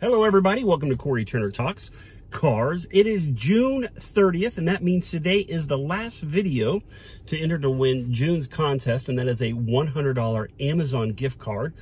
Hello everybody, welcome to Cory Turner Talks Cars. It is June 30th, and that means today is the last video to enter to win June's contest, and that is a $100 Amazon gift card.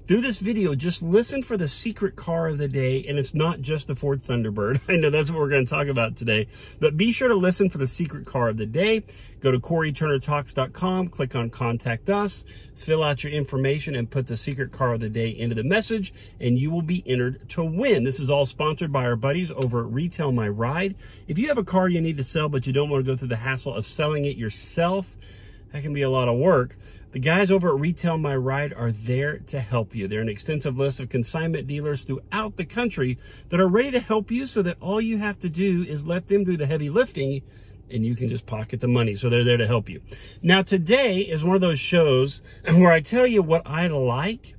Through this video, just listen for the secret car of the day, and it's not just the Ford Thunderbird. I know that's what we're going to talk about today, but be sure to listen for the secret car of the day. Go to CoryTurnerTalks.com, click on Contact Us, fill out your information, and put the secret car of the day into the message, and you will be entered to win. This is all sponsored by our buddies over at Retail My Ride. If you have a car you need to sell, but you don't want to go through the hassle of selling it yourself, that can be a lot of work. The guys over at Retail My Ride are there to help you. They're an extensive list of consignment dealers throughout the country that are ready to help you, so that all you have to do is let them do the heavy lifting and you can just pocket the money. So they're there to help you. Now today is one of those shows where I tell you what I like,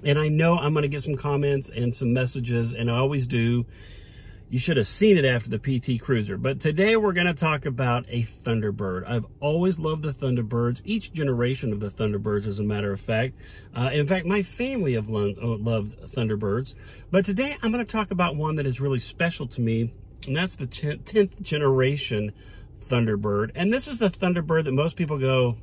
and I know I'm going to get some comments and some messages, and I always do. You should have seen it after the PT Cruiser. But today we're going to talk about a Thunderbird. I've always loved the Thunderbirds, each generation of the Thunderbirds, as a matter of fact. In fact, my family have loved Thunderbirds. But today I'm going to talk about one that is really special to me, and that's the 10th generation Thunderbird. And this is the Thunderbird that most people go,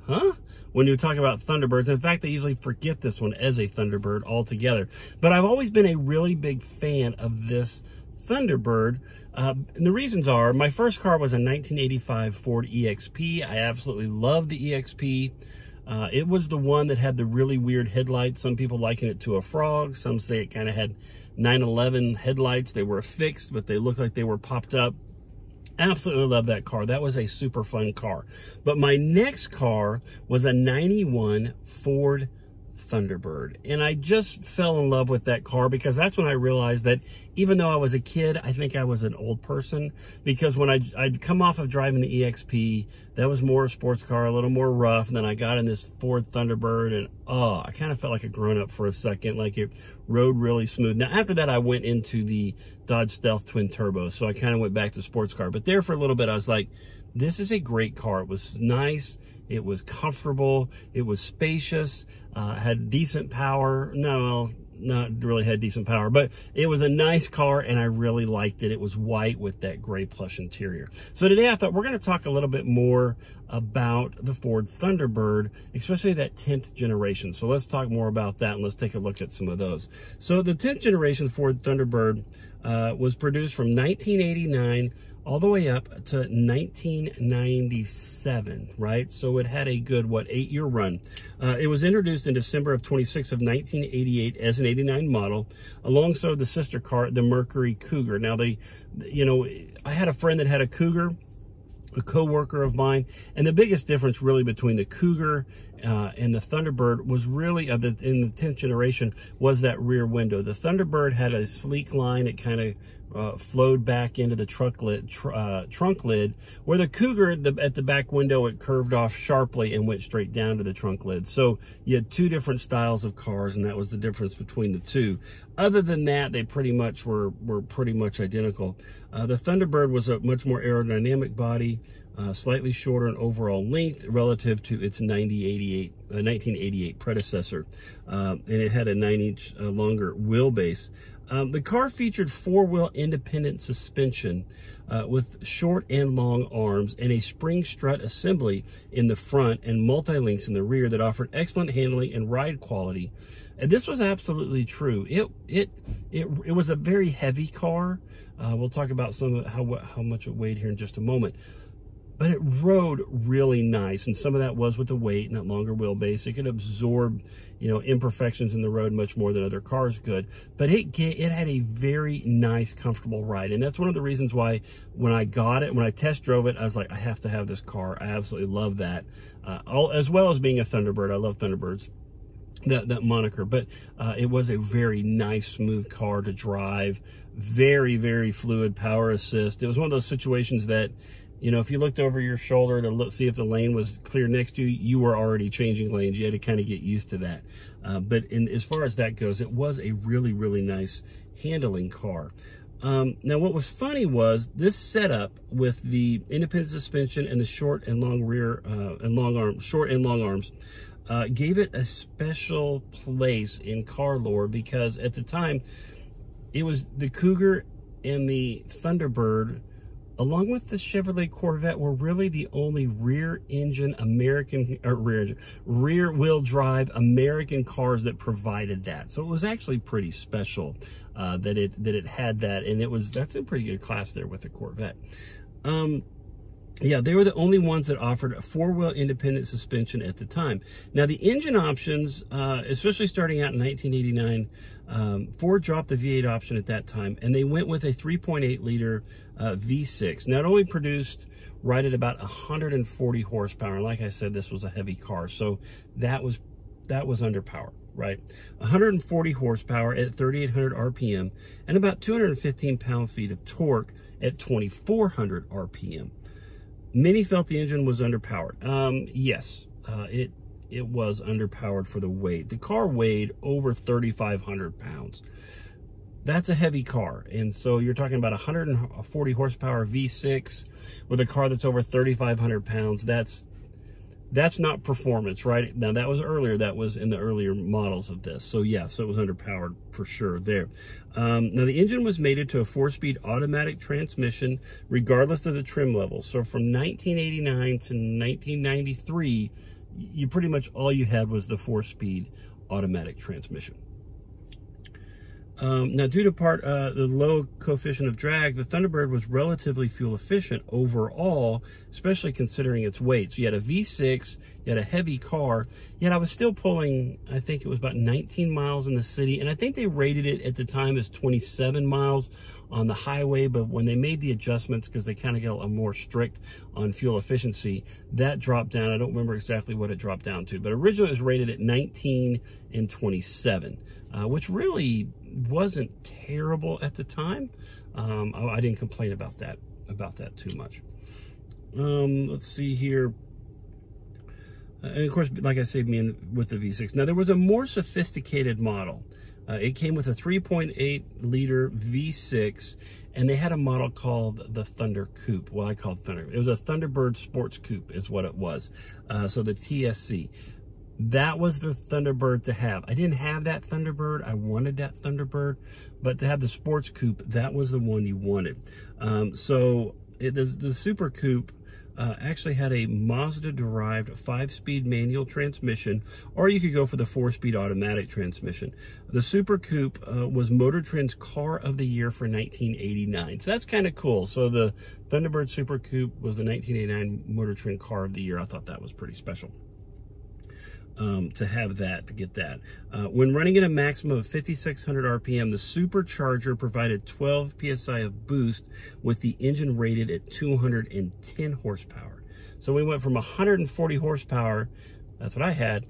huh? When you talk about Thunderbirds. In fact, they usually forget this one as a Thunderbird altogether. But I've always been a really big fan of this Thunderbird. And the reasons are, my first car was a 1985 Ford EXP. I absolutely loved the EXP. It was the one that had the really weird headlights. Some people liken it to a frog. Some say it kind of had 911 headlights. They were fixed, but they looked like they were popped up. Absolutely love that car. That was a super fun car. But my next car was a 91 Ford Thunderbird, and I just fell in love with that car, because that's when I realized that even though I was a kid, I think I was an old person, because when I'd come off of driving the EXP, that was more a sports car, a little more rough, and then I got in this Ford Thunderbird, and I kind of felt like a grown-up for a second, like it rode really smooth. Now after that, I went into the Dodge Stealth Twin Turbo, so I kind of went back to sports car. But there for a little bit, I was like, this is a great car. It was nice, it was comfortable, it was spacious, had decent power. No, not really had decent power, but it was a nice car, and I really liked it. It was white with that gray plush interior. So today I thought we're going to talk a little bit more about the Ford Thunderbird, especially that 10th generation. So let's talk more about that, and let's take a look at some of those. So the 10th generation Ford Thunderbird was produced from 1989 all the way up to 1997, right? So it had a good, 8-year run. It was introduced in December of 26 of 1988 as an 89 model, alongside the sister car, the Mercury Cougar. Now, I had a friend that had a Cougar, a co-worker of mine, and the biggest difference really between the Cougar and the Thunderbird was really, in the 10th generation, was that rear window. The Thunderbird had a sleek line. It kind of flowed back into the trunk lid, where the Cougar, at the back window, it curved off sharply and went straight down to the trunk lid. So you had two different styles of cars, and that was the difference between the two. Other than that, they pretty much were pretty much identical. The Thunderbird was a much more aerodynamic body, slightly shorter in overall length relative to its 1988 predecessor, and it had a 9-inch longer wheelbase. The car featured 4-wheel independent suspension with short and long arms, and a spring strut assembly in the front and multi-links in the rear that offered excellent handling and ride quality. And this was absolutely true. It was a very heavy car. We'll talk about some of how much it weighed here in just a moment. But it rode really nice, and some of that was with the weight and that longer wheelbase. It could absorb, imperfections in the road much more than other cars could. But it had a very nice, comfortable ride, and that's one of the reasons why when I got it, when I test drove it, I was like, I have to have this car. I absolutely love that. As well as being a Thunderbird, I love Thunderbirds, that moniker. But it was a very nice, smooth car to drive. Very, very fluid power assist. It was one of those situations that, if you looked over your shoulder to see if the lane was clear next to you, you were already changing lanes. You had to kind of get used to that. But as far as that goes, it was a really, really nice handling car. Now, what was funny was this setup with the independent suspension and the short and long arms gave it a special place in car lore, because at the time, it was the Cougar and the Thunderbird, along with the Chevrolet Corvette, were really the only rear-wheel drive American cars that provided that. So it was actually pretty special that it had that, and that's a pretty good class there with the Corvette. Yeah, they were the only ones that offered a 4-wheel independent suspension at the time. Now, the engine options, especially starting out in 1989, Ford dropped the V8 option at that time, and they went with a 3.8-liter V6. Now, it only produced right at about 140 horsepower. And like I said, this was a heavy car, so that was underpowered, right? 140 horsepower at 3,800 RPM, and about 215 pound-feet of torque at 2,400 RPM. Many felt the engine was underpowered. Yes, it was underpowered for the weight. The car weighed over 3,500 pounds. That's a heavy car. And so you're talking about 140 horsepower V6 with a car that's over 3,500 pounds. That's not performance, right? Now, that was earlier. That was in the earlier models of this. So, yeah, so it was underpowered for sure there. Now, the engine was mated to a 4-speed automatic transmission, regardless of the trim level. So, from 1989 to 1993, you pretty much all you had was the 4-speed automatic transmission. Now, due to the low coefficient of drag, the Thunderbird was relatively fuel efficient overall, especially considering its weight. So you had a V6, you had a heavy car, yet I was still pulling, I think it was about 19 miles in the city, and I think they rated it at the time as 27 miles on the highway, but when they made the adjustments, because they kind of got a more strict on fuel efficiency, that dropped down. I don't remember exactly what it dropped down to, but originally it was rated at 19 and 27, which really wasn't terrible at the time. I didn't complain about that too much. Let's see here. And of course, like I said, with the V6. Now, there was a more sophisticated model. It came with a 3.8-liter V6, and they had a model called the Thunder Coupe. Well, I called Thunder. It was a Thunderbird Sports Coupe is what it was. So the TSC. That was the Thunderbird to have. I didn't have that Thunderbird. I wanted that Thunderbird, but to have the Sports Coupe, that was the one you wanted. The Super Coupe actually had a Mazda-derived 5-speed manual transmission, or you could go for the 4-speed automatic transmission. The Super Coupe was Motor Trend's Car of the Year for 1989. So that's kind of cool. So the Thunderbird Super Coupe was the 1989 Motor Trend Car of the Year. I thought that was pretty special. To have that, to get that. When running at a maximum of 5,600 RPM, the supercharger provided 12 PSI of boost with the engine rated at 210 horsepower. So we went from 140 horsepower, that's what I had,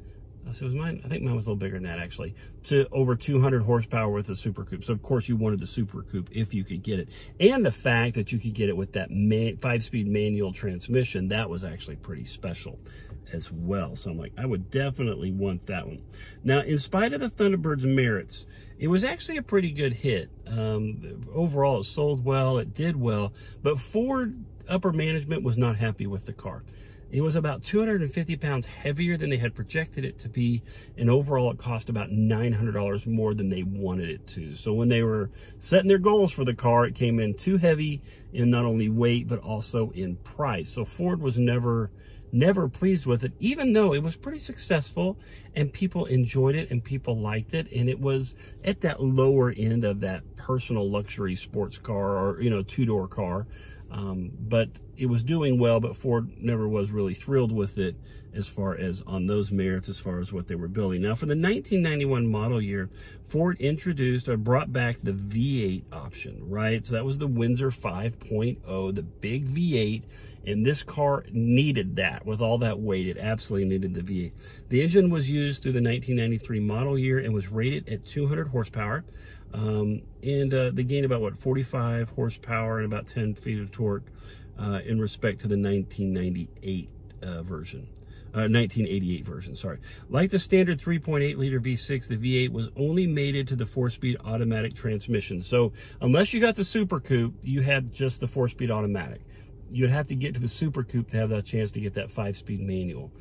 so it was mine, I think mine was a little bigger than that actually, to over 200 horsepower with the Super Coupe. So of course you wanted the Super Coupe if you could get it. And the fact that you could get it with that 5-speed manual transmission, that was actually pretty special as well. So I'm like, I would definitely want that one. Now, in spite of the Thunderbird's merits, it was actually a pretty good hit. Overall, it sold well, it did well, but Ford upper management was not happy with the car. It was about 250 pounds heavier than they had projected it to be, and overall it cost about $900 more than they wanted it to. So when they were setting their goals for the car, it came in too heavy in not only weight, but also in price. So Ford was never pleased with it, even though it was pretty successful and people enjoyed it and people liked it, and it was at that lower end of that personal luxury sports car, or, you know, two-door car. But it was doing well, but Ford never was really thrilled with it as far as on those merits, as far as what they were building. Now, for the 1991 model year, Ford introduced or brought back the V8 option, right? So that was the Windsor 5.0, the big V8, and this car needed that. With all that weight, it absolutely needed the V8. The engine was used through the 1993 model year and was rated at 200 horsepower. They gained about, what, 45 horsepower and about 10 feet of torque in respect to the 1988 version. 1988 version, sorry. Like the standard 3.8-liter V6, the V8 was only mated to the 4-speed automatic transmission. So unless you got the Super Coupe, you had just the 4-speed automatic. You'd have to get to the Super Coupe to have that chance to get that 5-speed manual.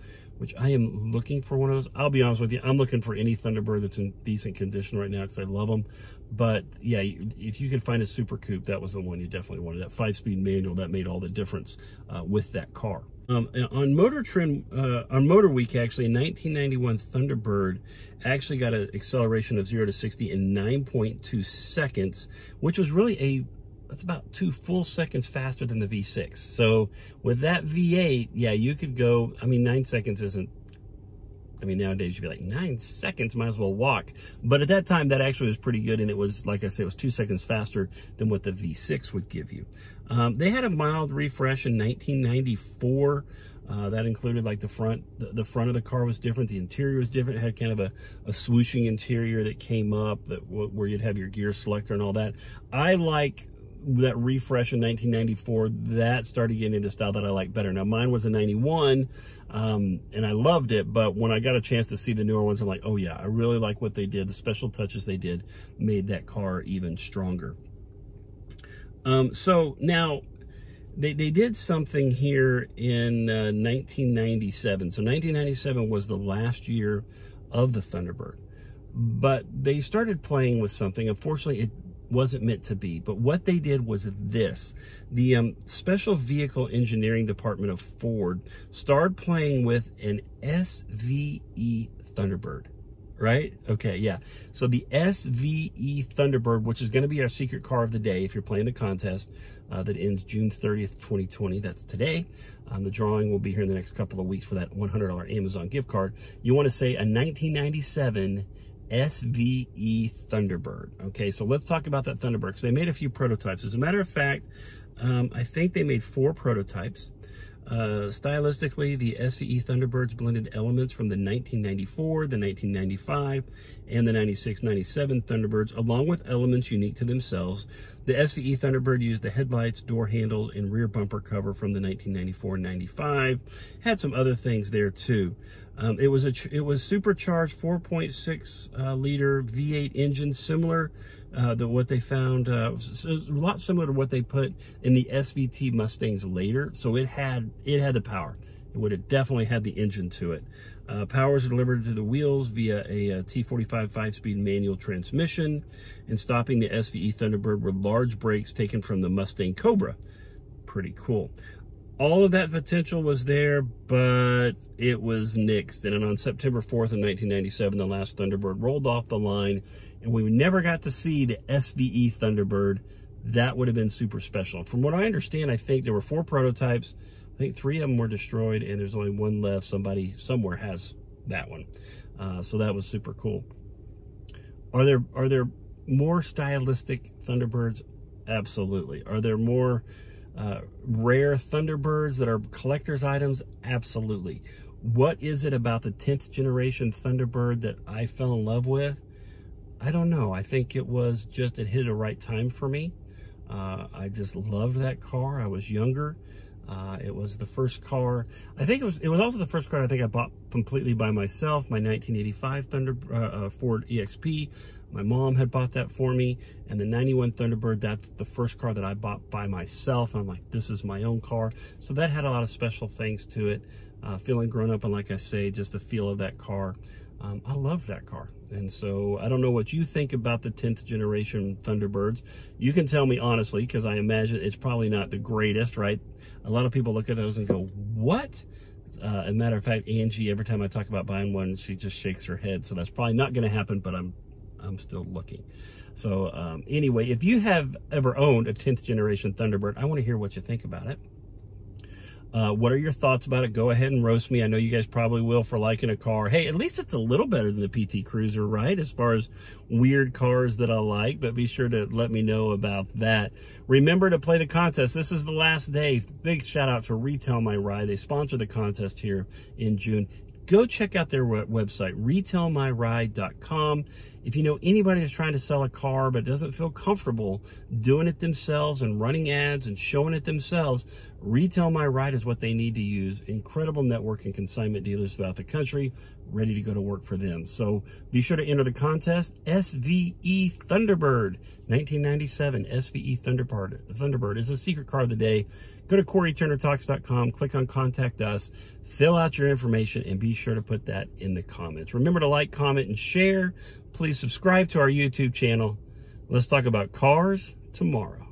which I am looking for one of those. I'll be honest with you, I'm looking for any Thunderbird that's in decent condition right now because I love them. But yeah, if you could find a Super Coupe, that was the one you definitely wanted. That 5-speed manual, that made all the difference with that car. On Motor Week, actually, a 1991 Thunderbird actually got an acceleration of 0 to 60 in 9.2 seconds, which was really that's about 2 full seconds faster than the V6. So with that V8, yeah, you could go, I mean, 9 seconds isn't, I mean, nowadays you'd be like, 9 seconds, might as well walk. But at that time, that actually was pretty good. And it was, like I said, it was 2 seconds faster than what the V6 would give you. They had a mild refresh in 1994. That included like the front of the car was different. The interior was different. It had kind of a swooshing interior that came up where you'd have your gear selector and all that. I like that refresh in 1994. That started getting into style that I like better. Now mine was a 91, and I loved it, but when I got a chance to see the newer ones, I'm like, oh yeah, I really like what they did. The special touches they did made that car even stronger. So now they did something here in 1997. So 1997 was the last year of the Thunderbird, but they started playing with something. Unfortunately, it wasn't meant to be, but what they did was this. The Special Vehicle Engineering Department of Ford started playing with an SVE Thunderbird, right? Okay, yeah. So the SVE Thunderbird, which is going to be our secret car of the day if you're playing the contest that ends June 30th, 2020. That's today. The drawing will be here in the next couple of weeks for that $100 Amazon gift card. You want to say a 1997 SVE Thunderbird. Okay, so let's talk about that Thunderbird because they made a few prototypes. As a matter of fact, I think they made 4 prototypes. Stylistically, the SVE Thunderbirds blended elements from the 1994, the 1995, and the 96-97 Thunderbirds, along with elements unique to themselves. The SVE Thunderbird used the headlights, door handles, and rear bumper cover from the 1994-95. Had some other things there too. It was supercharged 4.6 liter V8 engine, similar to what they found. It was a lot similar to what they put in the SVT Mustangs later. So it had the power. It would have definitely had the engine to it. Power is delivered to the wheels via a T45 5-speed manual transmission, and stopping the SVE Thunderbird were large brakes taken from the Mustang Cobra. Pretty cool. All of that potential was there, but it was nixed. And on September 4th of 1997, the last Thunderbird rolled off the line, and we never got to see the SVE Thunderbird. That would have been super special. From what I understand, I think there were 4 prototypes. I think 3 of them were destroyed, and there's only 1 left. Somebody somewhere has that one. So that was super cool. Are there more stylistic Thunderbirds? Absolutely. Are there more rare Thunderbirds that are collector's items? Absolutely. What is it about the 10th generation Thunderbird that I fell in love with? I don't know. I think it was just, it hit a right time for me. I just loved that car. I was younger. It was the first car. I think it was also the first car I think I bought completely by myself. My 1985 Ford EXP. My mom had bought that for me, and the 91 Thunderbird, that's the first car that I bought by myself. I'm like, this is my own car. So that had a lot of special things to it. Feeling grown up, and like I say, just the feel of that car. I love that car. And so I don't know what you think about the 10th generation Thunderbirds. You can tell me honestly, because I imagine it's probably not the greatest, right? A lot of people look at those and go, what? As a matter of fact, Angie, every time I talk about buying one, she just shakes her head. So that's probably not going to happen, but I'm still looking. So anyway, if you have ever owned a 10th generation Thunderbird, I want to hear what you think about it. What are your thoughts about it? Go ahead and roast me. I know you guys probably will for liking a car. Hey, at least it's a little better than the PT Cruiser, right? As far as weird cars that I like, but be sure to let me know about that. Remember to play the contest. This is the last day. Big shout out to Retail My Ride. They sponsor the contest here in June. Go check out their website, retailmyride.com. If you know anybody that's trying to sell a car but doesn't feel comfortable doing it themselves and running ads and showing it themselves, Retail My Ride is what they need to use. Incredible network and consignment dealers throughout the country, ready to go to work for them. So be sure to enter the contest. SVE Thunderbird, 1997 SVE Thunderbird is a secret car of the day. Go to CoryTurnerTalks.com, click on Contact Us, fill out your information, and be sure to put that in the comments. Remember to like, comment, and share. Please subscribe to our YouTube channel. Let's talk about cars tomorrow.